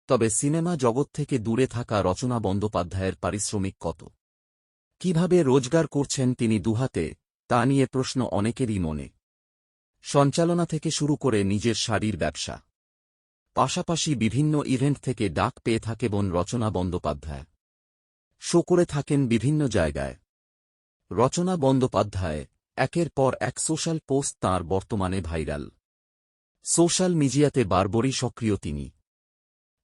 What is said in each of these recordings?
তবে সিনেমা জগৎ থেকে দূরে থাকা রচনা বন্দ্যোপাধ্যায়ের পারিশ্রমিক কত? কিভাবে রোজগার করছেন তিনি দুহাতে, তা নিয়ে প্রশ্ন অনেকেরই মনে। সঞ্চালনা থেকে শুরু করে নিজের শাড়ির ব্যবসা, পাশাপাশি বিভিন্ন ইভেন্ট থেকে ডাক পেয়ে থাকে বোন রচনা বন্দ্যোপাধ্যায়। শো করে থাকেন বিভিন্ন জায়গায়। রচনা বন্দ্যোপাধ্যায় একের পর এক সোশ্যাল পোস্ট তাঁর বর্তমানে ভাইরাল। সোশ্যাল মিডিয়াতে বারবারই সক্রিয় তিনি।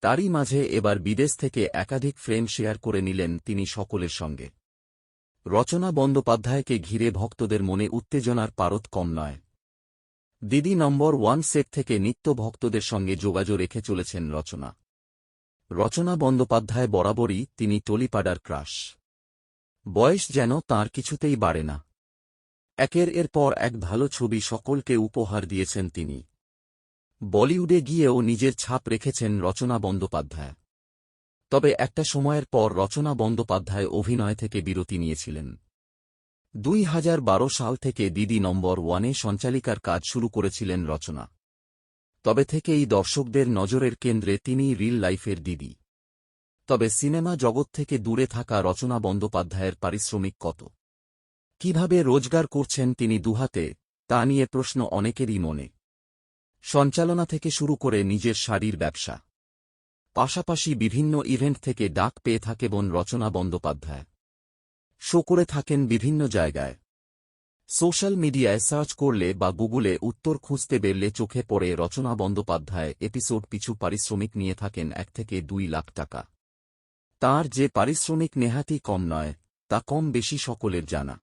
তারই মাঝে এবার বিদেশ থেকে একাধিক ফ্রেম শেয়ার করে নিলেন তিনি সকলের সঙ্গে। রচনা বন্দ্যোপাধ্যায়কে ঘিরে ভক্তদের মনে উত্তেজনার পারদ কম নয়। দিদি নম্বর 1 সেট থেকে নিত্য ভক্তদের সঙ্গে যোগাযোগ রেখে চলেছেন রচনা। রচনা বন্দ্যোপাধ্যায় বরাবরই তিনি টলিপাড়ার ক্রাশ। বয়স যেন তাঁর কিছুতেই বাড়ে না। একের পর এক ভালো ছবি সকলকে উপহার দিয়েছেন তিনি। বলিউডে গিয়েও নিজের ছাপ রেখেছেন রচনা বন্দ্যোপাধ্যায়। তবে একটা সময়ের পর রচনা বন্দ্যোপাধ্যায় অভিনয় থেকে বিরতি নিয়েছিলেন। 2012 সাল থেকে দিদি নম্বর 1-এ সঞ্চালিকার কাজ শুরু করেছিলেন রচনা। তবে থেকেই দর্শকদের নজরের কেন্দ্রে তিনি রিল লাইফের দিদি। তবে সিনেমা জগৎ থেকে দূরে থাকা রচনা বন্দ্যোপাধ্যায়ের পারিশ্রমিক কত? কিভাবে রোজগার করছেন তিনি দুহাতে, তা নিয়ে প্রশ্ন অনেকেরই মনে। সঞ্চালনা থেকে শুরু করে নিজের শাড়ির ব্যবসা, পাশাপাশি বিভিন্ন ইভেন্ট থেকে ডাক পেয়ে থাকে বোন রচনা বন্দ্যোপাধ্যায়। শো করে থাকেন বিভিন্ন জায়গায়। সোশ্যাল মিডিয়ায় সার্চ করলে বা গুগলে উত্তর খুঁজতে বেরলে চোখে পড়ে রচনা বন্দ্যোপাধ্যায় এপিসোড পিছু পারিশ্রমিক নিয়ে থাকেন 1 থেকে 2 লাখ টাকা। তাঁর যে পারিশ্রমিক নেহাতই কম নয়, তা কম বেশি সকলের জানা।